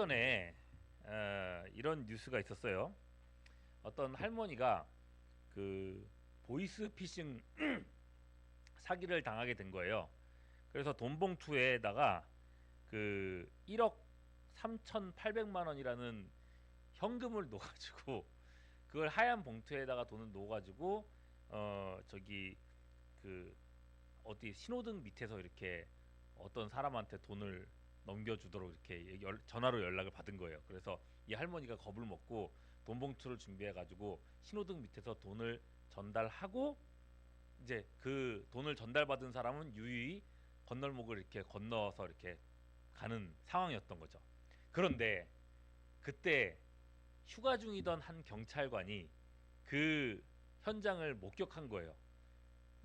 전에 이런 뉴스가 있었어요. 어떤 할머니가 그 보이스피싱 사기를 당하게 된 거예요. 그래서 돈 봉투에다가 그 1억 3,800만 원이라는 현금을 넣어가지고 그걸 하얀 봉투에다가 돈을 넣어가지고 저기 그 어디 신호등 밑에서 이렇게 어떤 사람한테 돈을 넘겨주도록 이렇게 전화로 연락을 받은 거예요. 그래서 이 할머니가 겁을 먹고 돈 봉투를 준비해가지고 신호등 밑에서 돈을 전달하고 이제 그 돈을 전달받은 사람은 유유히 건널목을 이렇게 건너서 이렇게 가는 상황이었던 거죠. 그런데 그때 휴가 중이던 한 경찰관이 그 현장을 목격한 거예요.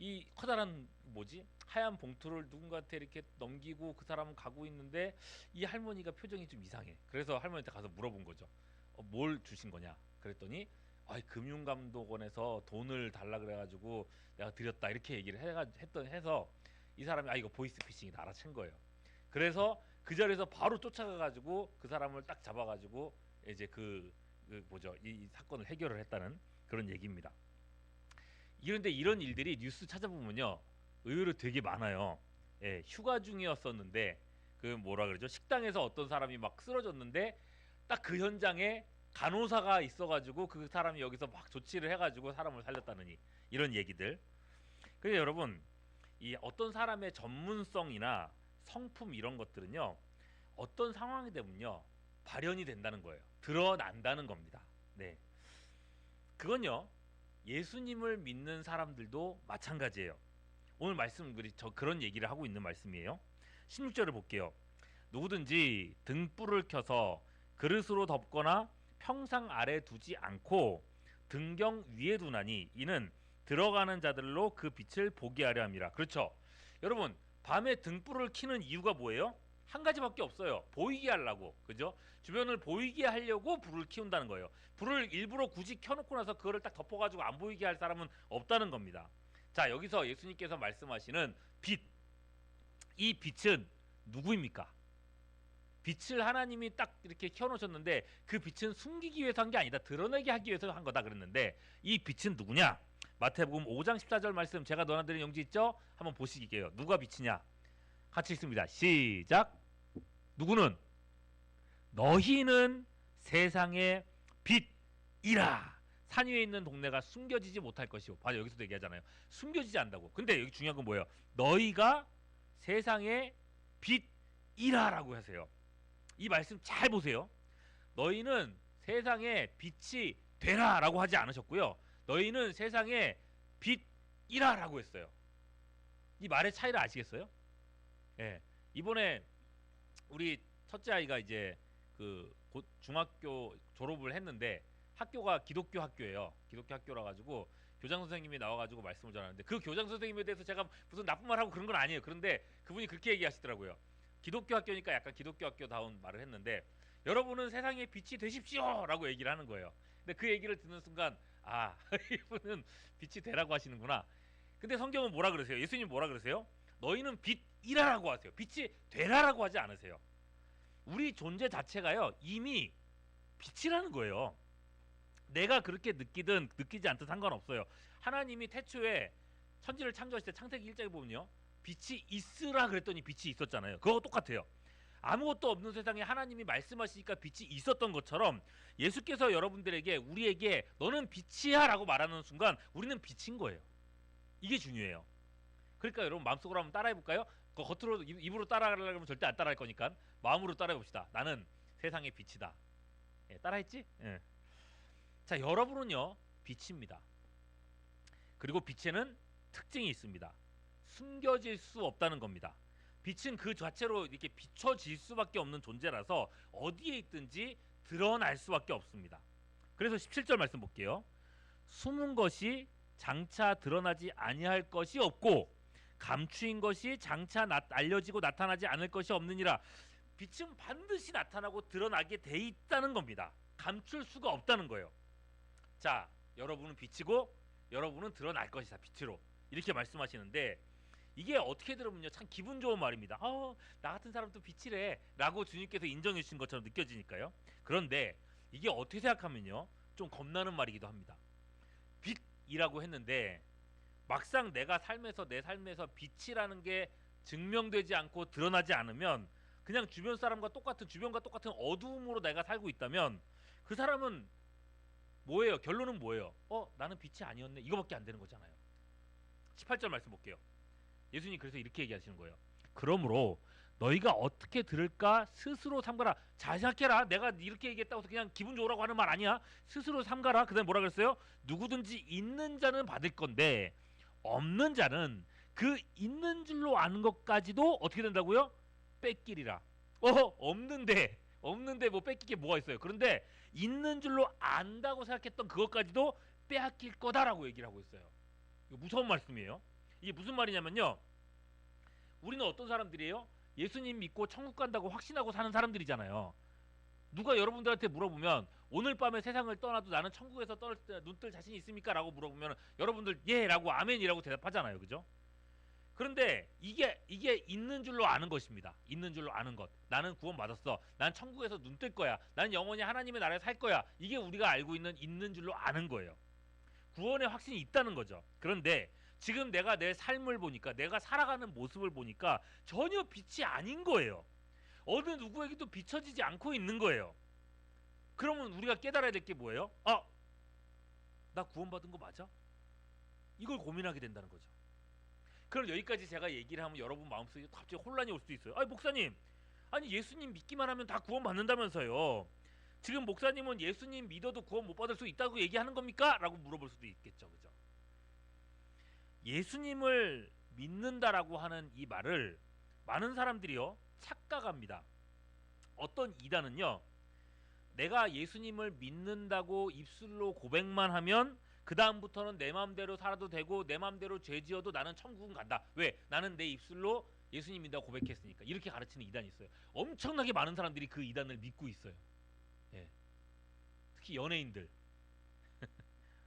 이 커다란 뭐지? 하얀 봉투를 누군가한테 이렇게 넘기고 그 사람은 가고 있는데 이 할머니가 표정이 좀 이상해. 그래서 할머니한테 가서 물어본 거죠. 뭘 주신 거냐? 그랬더니 금융감독원에서 돈을 달라 그래가지고 내가 드렸다 이렇게 얘기를 해서 이 사람이 이거 보이스피싱이다 알아챈 거예요. 그래서 그 자리에서 바로 쫓아가가지고 그 사람을 딱 잡아가지고 이제 그 뭐죠? 이 사건을 해결을 했다는 그런 얘기입니다. 그런데 이런 일들이 뉴스 찾아보면요 의외로 되게 많아요. 예, 휴가 중이었었는데 그 뭐라 그러죠? 식당에서 어떤 사람이 막 쓰러졌는데 딱 그 현장에 간호사가 있어가지고 그 사람이 여기서 막 조치를 해가지고 사람을 살렸다느니 이런 얘기들. 그래서 여러분 이 어떤 사람의 전문성이나 성품 이런 것들은요 어떤 상황이 되면요 발현이 된다는 거예요. 드러난다는 겁니다. 네, 그건요 예수님을 믿는 사람들도 마찬가지예요. 오늘 말씀 그런 얘기를 하고 있는 말씀이에요. 16절을 볼게요. 누구든지 등불을 켜서 그릇으로 덮거나 평상 아래 두지 않고 등경 위에 두나니 이는 들어가는 자들로 그 빛을 보게 하려 함이라. 그렇죠. 여러분 밤에 등불을 켜는 이유가 뭐예요? 한 가지밖에 없어요. 보이게 하려고. 그죠? 주변을 보이게 하려고 불을 켜운다는 거예요. 불을 일부러 굳이 켜놓고 나서 그거를 딱 덮어가지고 안 보이게 할 사람은 없다는 겁니다. 자, 여기서 예수님께서 말씀하시는 빛, 이 빛은 누구입니까? 빛을 하나님이 딱 이렇게 켜놓으셨는데 그 빛은 숨기기 위해서 한 게 아니다. 드러내게 하기 위해서 한 거다 그랬는데 이 빛은 누구냐? 마태복음 5장 14절 말씀 제가 너나들은 영지 있죠? 한번 보시게요. 누가 빛이냐? 같이 읽습니다. 시작. 누구는? 너희는 세상의 빛이라. 산 위에 있는 동네가 숨겨지지 못할 것이오. 바로 여기서도 얘기하잖아요. 숨겨지지 않는다고. 근데 여기 중요한 건 뭐예요? 너희가 세상의 빛이라라고 하세요. 이 말씀 잘 보세요. 너희는 세상의 빛이 되라라고 하지 않으셨고요. 너희는 세상의 빛이라라고 했어요. 이 말의 차이를 아시겠어요? 예. 이번에 우리 첫째 아이가 이제 곧 중학교 졸업을 했는데 학교가 기독교 학교예요. 기독교 학교라 가지고 교장 선생님이 나와가지고 말씀을 전하는데 그 교장 선생님에 대해서 제가 무슨 나쁜 말 하고 그런 건 아니에요. 그런데 그분이 그렇게 얘기하시더라고요. 기독교 학교니까 약간 기독교 학교다운 말을 했는데 여러분은 세상의 빛이 되십시오라고 얘기를 하는 거예요. 근데 그 얘기를 듣는 순간 이분은 빛이 되라고 하시는구나. 근데 성경은 뭐라 그러세요? 예수님 뭐라 그러세요? 너희는 빛이라라고 하세요. 빛이 되라라고 하지 않으세요. 우리 존재 자체가요 이미 빛이라는 거예요. 내가 그렇게 느끼든 느끼지 않든 상관없어요. 하나님이 태초에 천지를 창조하실 때 창세기 1장에 보면요 빛이 있으라 그랬더니 빛이 있었잖아요. 그거 똑같아요. 아무것도 없는 세상에 하나님이 말씀하시니까 빛이 있었던 것처럼 예수께서 여러분들에게 우리에게 너는 빛이야 라고 말하는 순간 우리는 빛인 거예요. 이게 중요해요. 그러니까 여러분 마음속으로 한번 따라해볼까요? 겉으로 입으로 따라하려면 절대 안 따라할 거니까 마음으로 따라해봅시다. 나는 세상의 빛이다. 예, 따라했지? 예. 자, 여러분은요 빛입니다. 그리고 빛에는 특징이 있습니다. 숨겨질 수 없다는 겁니다. 빛은 그 자체로 이렇게 비춰질 수밖에 없는 존재라서 어디에 있든지 드러날 수밖에 없습니다. 그래서 17절 말씀 볼게요. 숨은 것이 장차 드러나지 아니할 것이 없고 감추인 것이 장차 알려지고 나타나지 않을 것이 없느니라. 빛은 반드시 나타나고 드러나게 돼 있다는 겁니다. 감출 수가 없다는 거예요. 자, 여러분은 빛이고 여러분은 드러날 것이다. 빛으로 이렇게 말씀하시는데 이게 어떻게 들으면요 참 기분 좋은 말입니다. 나 같은 사람도 빛이래 라고 주님께서 인정해 주신 것처럼 느껴지니까요. 그런데 이게 어떻게 생각하면요 좀 겁나는 말이기도 합니다. 빛이라고 했는데 막상 내가 삶에서 내 삶에서 빛이라는 게 증명되지 않고 드러나지 않으면 그냥 주변과 똑같은 어두움으로 내가 살고 있다면 그 사람은 뭐예요? 결론은 뭐예요? 나는 빛이 아니었네. 이거밖에 안 되는 거잖아요. 18절 말씀 볼게요. 예수님 그래서 이렇게 얘기하시는 거예요. 그러므로 너희가 어떻게 들을까 스스로 삼가라. 잘 생각해라. 내가 이렇게 얘기했다고 해서 그냥 기분 좋으라고 하는 말 아니야. 스스로 삼가라. 그 다음에 뭐라 그랬어요? 누구든지 있는 자는 받을 건데 없는 자는 그 있는 줄로 아는 것까지도 어떻게 된다고요? 뺏기리라. 없는데 뭐 뺏길 게 뭐가 있어요. 그런데 있는 줄로 안다고 생각했던 그것까지도 빼앗길 거다라고 얘기를 하고 있어요. 이거 무서운 말씀이에요. 이게 무슨 말이냐면요. 우리는 어떤 사람들이에요? 예수님 믿고 천국 간다고 확신하고 사는 사람들이잖아요. 누가 여러분들한테 물어보면 오늘 밤에 세상을 떠나도 나는 천국에서 눈뜰 자신이 있습니까? 라고 물어보면 여러분들 예 라고 아멘이라고 대답하잖아요. 그죠? 그런데 이게 있는 줄로 아는 것입니다. 있는 줄로 아는 것. 나는 구원받았어. 난 천국에서 눈 뜰 거야. 나는 영원히 하나님의 나라에 살 거야. 이게 우리가 알고 있는 줄로 아는 거예요. 구원의 확신이 있다는 거죠. 그런데 지금 내가 내 삶을 보니까 내가 살아가는 모습을 보니까 전혀 빛이 아닌 거예요. 어느 누구에게도 비춰지지 않고 있는 거예요. 그러면 우리가 깨달아야 될 게 뭐예요? 나 구원받은 거 맞아? 이걸 고민하게 된다는 거죠. 그럼 여기까지 제가 얘기를 하면 여러분 마음속에 갑자기 혼란이 올 수도 있어요. 목사님, 아니 예수님 믿기만 하면 다 구원받는다면서요. 지금 목사님은 예수님 믿어도 구원 못 받을 수 있다고 얘기하는 겁니까? 라고 물어볼 수도 있겠죠. 그죠? 예수님을 믿는다라고 하는 이 말을 많은 사람들이요 착각합니다. 어떤 이단은요 내가 예수님을 믿는다고 입술로 고백만 하면 그 다음부터는 내 마음대로 살아도 되고 내 마음대로 죄 지어도 나는 천국은 간다. 왜? 나는 내 입술로 예수님 믿는다고 고백했으니까. 이렇게 가르치는 이단이 있어요. 엄청나게 많은 사람들이 그 이단을 믿고 있어요. 예. 특히 연예인들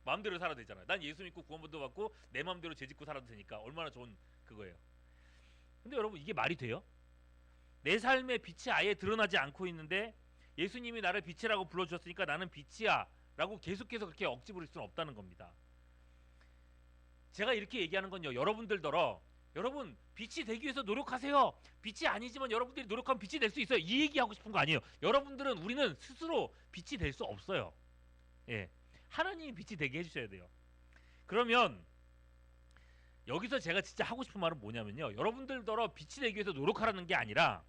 마음대로 살아도 되잖아요. 난 예수 믿고 구원도 받고 내 마음대로 죄 짓고 살아도 되니까 얼마나 좋은 그거예요. 근데 여러분 이게 말이 돼요? 내 삶의 빛이 아예 드러나지 않고 있는데 예수님이 나를 빛이라고 불러주셨으니까 나는 빛이야 라고 계속해서 그렇게 억지 부릴 수는 없다는 겁니다. 제가 이렇게 얘기하는 건요 여러분들더러 여러분 빛이 되기 위해서 노력하세요. 빛이 아니지만 여러분들이 노력하면 빛이 될 수 있어요. 이 얘기하고 싶은 거 아니에요. 우리는 스스로 빛이 될 수 없어요. 예, 하나님이 빛이 되게 해주셔야 돼요. 그러면 여기서 제가 진짜 하고 싶은 말은 뭐냐면요 여러분들더러 빛이 되기 위해서 노력하라는 게 아니라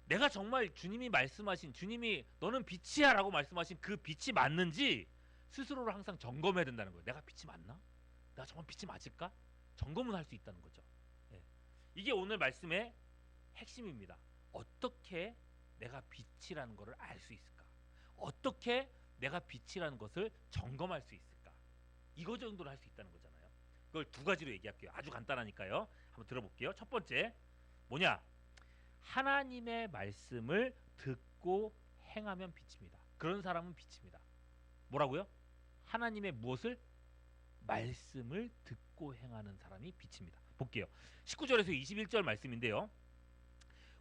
내가 정말 주님이 너는 빛이야 라고 말씀하신 그 빛이 맞는지 스스로를 항상 점검해야 된다는 거예요. 내가 빛이 맞나? 내가 정말 빛이 맞을까? 점검을 할 수 있다는 거죠. 예. 이게 오늘 말씀의 핵심입니다. 어떻게 내가 빛이라는 것을 알 수 있을까? 어떻게 내가 빛이라는 것을 점검할 수 있을까? 이거 정도로 할 수 있다는 거잖아요. 그걸 두 가지로 얘기할게요. 아주 간단하니까요. 한번 들어볼게요. 첫 번째 뭐냐? 하나님의 말씀을 듣고 행하면 빛입니다. 그런 사람은 빛입니다. 뭐라고요? 하나님의 무엇을? 말씀을 듣고 행하는 사람이 빛입니다. 볼게요. 19절에서 21절 말씀인데요.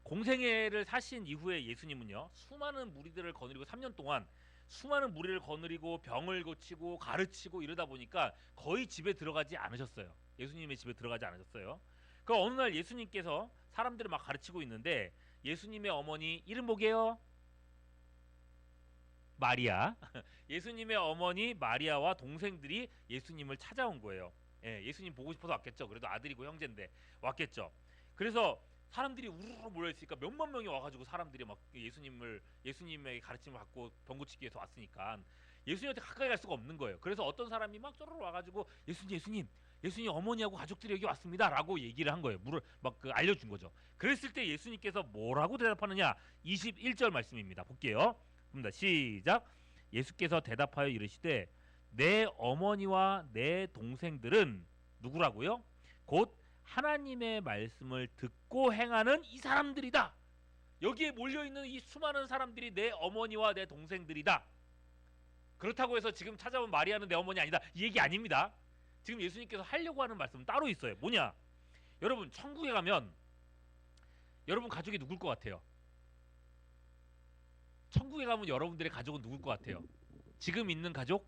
공생애를 사신 이후에 예수님은요 수많은 무리들을 거느리고 3년 동안 수많은 무리를 거느리고 병을 고치고 가르치고 이러다 보니까 거의 집에 들어가지 않으셨어요. 예수님의 집에 들어가지 않으셨어요. 그 어느 날 예수님께서 사람들을 막 가르치고 있는데 예수님의 어머니 이름 뭐게요? 마리아. 예수님의 어머니 마리아와 동생들이 예수님을 찾아온 거예요. 예수님 보고 싶어서 왔겠죠. 그래도 아들이고 형제인데 왔겠죠. 그래서 사람들이 우르르 모여있으니까 몇만 명이 와가지고 사람들이 막 예수님의 가르침을 받고 병 고치기 위해서 왔으니까 예수님한테 가까이 갈 수가 없는 거예요. 그래서 어떤 사람이 막 쪼르르 와가지고 예수님 어머니하고 가족들이 여기 왔습니다 라고 얘기를 한 거예요. 알려준 거죠. 그랬을 때 예수님께서 뭐라고 대답하느냐? 21절 말씀입니다. 볼게요. 봅니다. 시작. 예수께서 대답하여 이르시되 내 어머니와 내 동생들은 누구라고요? 곧 하나님의 말씀을 듣고 행하는 이 사람들이다. 여기에 몰려있는 이 수많은 사람들이 내 어머니와 내 동생들이다. 그렇다고 해서 지금 찾아온 마리아는 내 어머니 아니다 이 얘기 아닙니다. 지금 예수님께서 하려고 하는 말씀은 따로 있어요. 뭐냐? 여러분 천국에 가면 여러분 가족이 누굴 것 같아요? 천국에 가면 여러분들의 가족은 누굴 것 같아요? 지금 있는 가족?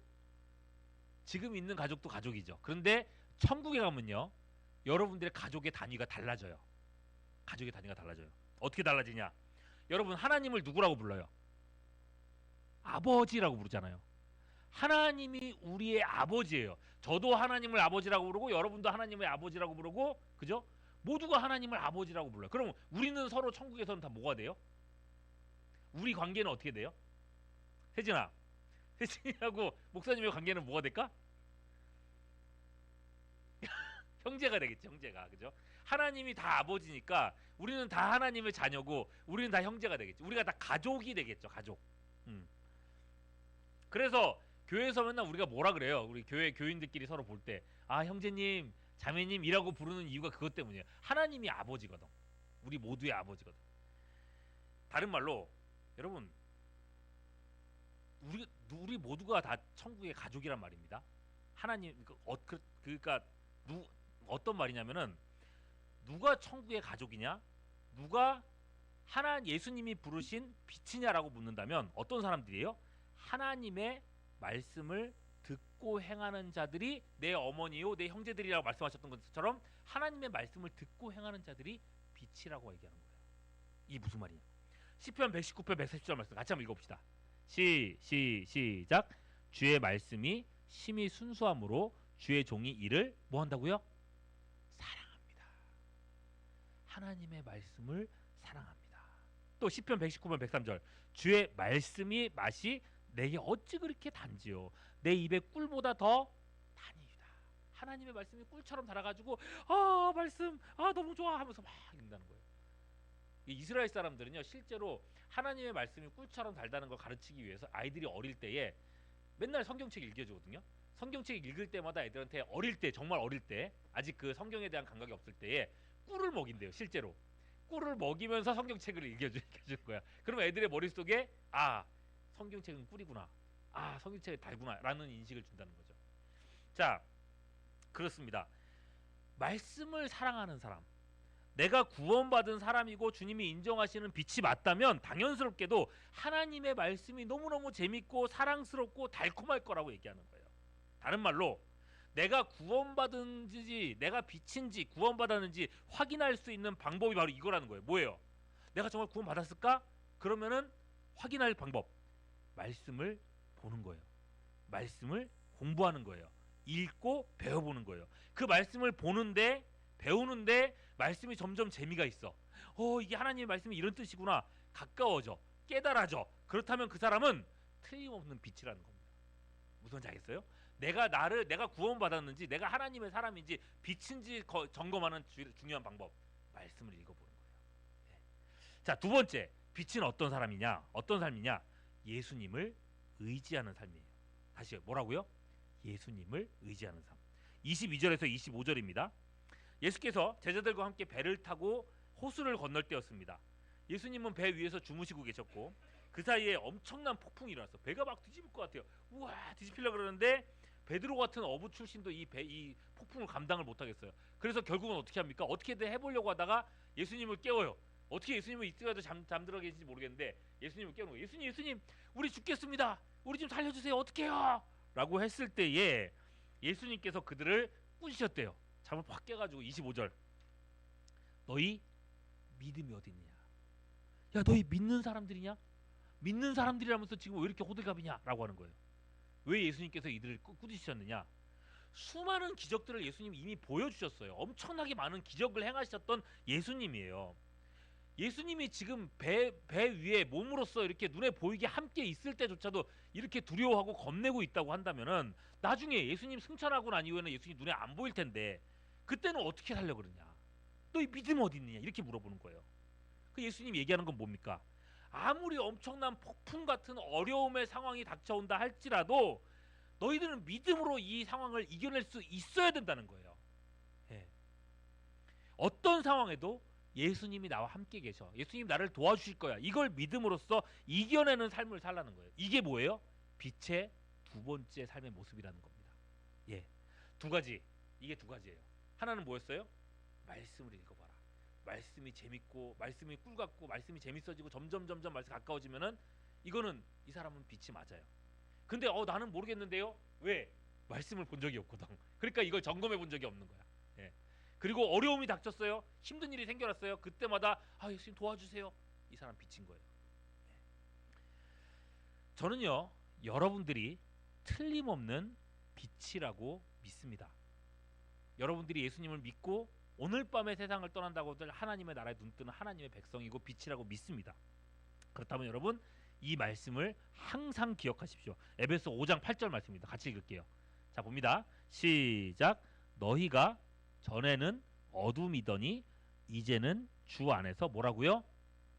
지금 있는 가족도 가족이죠. 그런데 천국에 가면요, 여러분들의 가족의 단위가 달라져요. 가족의 단위가 달라져요. 어떻게 달라지냐? 여러분 하나님을 누구라고 불러요? 아버지라고 부르잖아요. 하나님이 우리의 아버지예요. 저도 하나님을 아버지라고 부르고 여러분도 하나님의 아버지라고 부르고, 그죠? 모두가 하나님을 아버지라고 불러요. 그럼 우리는 서로 천국에서는 다 뭐가 돼요? 우리 관계는 어떻게 돼요? 혜진아, 혜진이하고 목사님의 관계는 뭐가 될까? 형제가 되겠지, 형제가. 그죠? 하나님이 다 아버지니까 우리는 다 하나님의 자녀고 우리는 다 형제가 되겠지. 우리가 다 가족이 되겠죠, 가족. 음. 그래서 교회에서 맨날 우리가 뭐라 그래요? 우리 교회 교인들끼리 서로 볼 때, 아 형제님, 자매님이라고 부르는 이유가 그것 때문이에요. 하나님이 아버지거든. 우리 모두의 아버지거든. 다른 말로 여러분, 우리 모두가 다 천국의 가족이란 말입니다. 하나님, 그러니까 어떤 말이냐면은, 누가 천국의 가족이냐, 누가 예수님이 부르신 빛이냐라고 묻는다면 어떤 사람들이에요? 하나님의 말씀을 듣고 행하는 자들이 내 어머니요 내 형제들이라고 말씀하셨던 것처럼 하나님의 말씀을 듣고 행하는 자들이 빛이라고 얘기하는 거예요. 이게 무슨 말이냐? 시편 119편 140절 말씀 같이 한번 읽어봅시다. 시작. 주의 말씀이 심히 순수함으로 주의 종이 이를 뭐 한다고요? 사랑합니다. 하나님의 말씀을 사랑합니다. 또 시편 119편 103절 주의 말씀이 맛이 내게 어찌 그렇게 단지요? 내 입에 꿀보다 더 단이다. 하나님의 말씀이 꿀처럼 달아가지고 말씀 너무 좋아 하면서 막 읽는다는 거예요. 이스라엘 사람들은요, 실제로 하나님의 말씀이 꿀처럼 달다는 걸 가르치기 위해서 아이들이 어릴 때에 맨날 성경책 읽어주거든요. 성경책 읽을 때마다 애들한테 어릴 때, 정말 어릴 때, 아직 그 성경에 대한 감각이 없을 때에 꿀을 먹인대요. 실제로 꿀을 먹이면서 성경책을 읽어주는 거야. 그러면 애들의 머릿속에 성경책은 꿀이구나, 성경책이 달구나 라는 인식을 준다는 거죠. 자, 그렇습니다. 말씀을 사랑하는 사람, 내가 구원받은 사람이고 주님이 인정하시는 빛이 맞다면 당연스럽게도 하나님의 말씀이 너무너무 재밌고 사랑스럽고 달콤할 거라고 얘기하는 거예요. 다른 말로 내가 구원받은지 내가 빛인지 구원받았는지 확인할 수 있는 방법이 바로 이거라는 거예요. 뭐예요? 내가 정말 구원받았을까? 그러면은 확인할 방법, 말씀을 보는 거예요. 말씀을 공부하는 거예요. 읽고 배워보는 거예요. 그 말씀을 보는데, 배우는데 말씀이 점점 재미가 있어. 이게 하나님의 말씀이 이런 뜻이구나. 가까워져, 깨달아져. 그렇다면 그 사람은 틀림없는 빛이라는 겁니다. 무슨 말인지 알겠어요? 내가 구원받았는지, 내가 하나님의 사람인지 빛인지 점검하는 중요한 방법, 말씀을 읽어보는 거예요. 네. 자, 두 번째, 빛은 어떤 사람이냐, 어떤 삶이냐? 예수님을 의지하는 삶이에요. 다시 뭐라고요? 예수님을 의지하는 삶. 22절에서 25절입니다. 예수께서 제자들과 함께 배를 타고 호수를 건널 때였습니다. 예수님은 배 위에서 주무시고 계셨고 그 사이에 엄청난 폭풍이 일어났어. 배가 막 뒤집을 것 같아요. 우와, 뒤집히려고 그러는데 베드로 같은 어부 출신도 이 폭풍을 감당을 못하겠어요. 그래서 결국은 어떻게 합니까? 어떻게든 해보려고 하다가 예수님을 깨워요. 어떻게 예수님을 이때까지 잠들어 계신지 모르겠는데 예수님을 깨우는 거예요. 예수님, 우리 죽겠습니다. 우리 좀 살려주세요. 어떡해요? 라고 했을 때에 예수님께서 그들을 꾸짖으셨대요. 잠을 확 깨가지고 25절, 너희 믿음이 어디 있느냐? 야, 너희 믿는 사람들이냐? 믿는 사람들이라면서 지금 왜 이렇게 호들갑이냐? 라고 하는 거예요. 왜 예수님께서 이들을 꾸짖으셨느냐? 수많은 기적들을 예수님이 이미 보여주셨어요. 엄청나게 많은 기적을 행하셨던 예수님이에요. 예수님이 지금 배 위에 몸으로써 이렇게 눈에 보이게 함께 있을 때조차도 이렇게 두려워하고 겁내고 있다고 한다면은 나중에 예수님 승천하고 난 이후에는 예수님 눈에 안 보일 텐데 그때는 어떻게 살려고 그러냐? 너희 믿음 어디 있느냐? 이렇게 물어보는 거예요. 그 예수님 얘기하는 건 뭡니까? 아무리 엄청난 폭풍 같은 어려움의 상황이 닥쳐온다 할지라도 너희들은 믿음으로 이 상황을 이겨낼 수 있어야 된다는 거예요. 예. 어떤 상황에도 예수님이 나와 함께 계셔. 예수님 나를 도와주실 거야. 이걸 믿음으로써 이겨내는 삶을 살라는 거예요. 이게 뭐예요? 빛의 두 번째 삶의 모습이라는 겁니다. 예, 두 가지. 이게 두 가지예요. 하나는 뭐였어요? 말씀을 읽어봐라. 말씀이 재밌고 말씀이 꿀같고 말씀이 재밌어지고 점점 말씀 가까워지면은 이거는 이 사람은 빛이 맞아요. 근데 나는 모르겠는데요. 왜? 말씀을 본 적이 없거든. 그러니까 이걸 점검해 본 적이 없는 거야. 예. 그리고 어려움이 닥쳤어요. 힘든 일이 생겨났어요. 그때마다 예수님 도와주세요. 이 사람 빛인 거예요. 예. 저는요, 여러분들이 틀림없는 빛이라고 믿습니다. 여러분들이 예수님을 믿고 오늘 밤에 세상을 떠난다고들 하나님의 나라에 눈뜨는 하나님의 백성이고 빛이라고 믿습니다. 그렇다면 여러분 이 말씀을 항상 기억하십시오. 에베소 5장 8절 말씀입니다. 같이 읽을게요. 자, 봅니다. 시작. 너희가 전에는 어둠이더니 이제는 주 안에서 뭐라고요?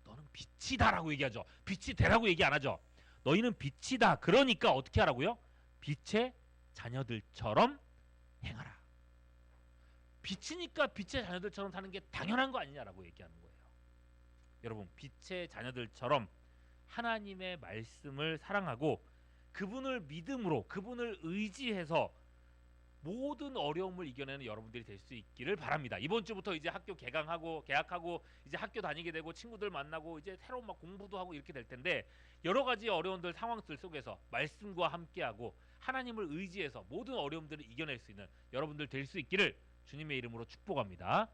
너는 빛이다라고 얘기하죠. 빛이 되라고 얘기 안 하죠. 너희는 빛이다. 그러니까 어떻게 하라고요? 빛의 자녀들처럼 행하라. 빛이니까 빛의 자녀들처럼 사는 게 당연한 거 아니냐라고 얘기하는 거예요. 여러분, 빛의 자녀들처럼 하나님의 말씀을 사랑하고 그분을 믿음으로 그분을 의지해서 모든 어려움을 이겨내는 여러분들이 될 수 있기를 바랍니다. 이번 주부터 이제 학교 개강하고 개학하고 이제 학교 다니게 되고 친구들 만나고 이제 새로운 막 공부도 하고 이렇게 될 텐데 여러 가지 어려움들 상황들 속에서 말씀과 함께하고 하나님을 의지해서 모든 어려움들을 이겨낼 수 있는 여러분들 될 수 있기를 주님의 이름으로 축복합니다.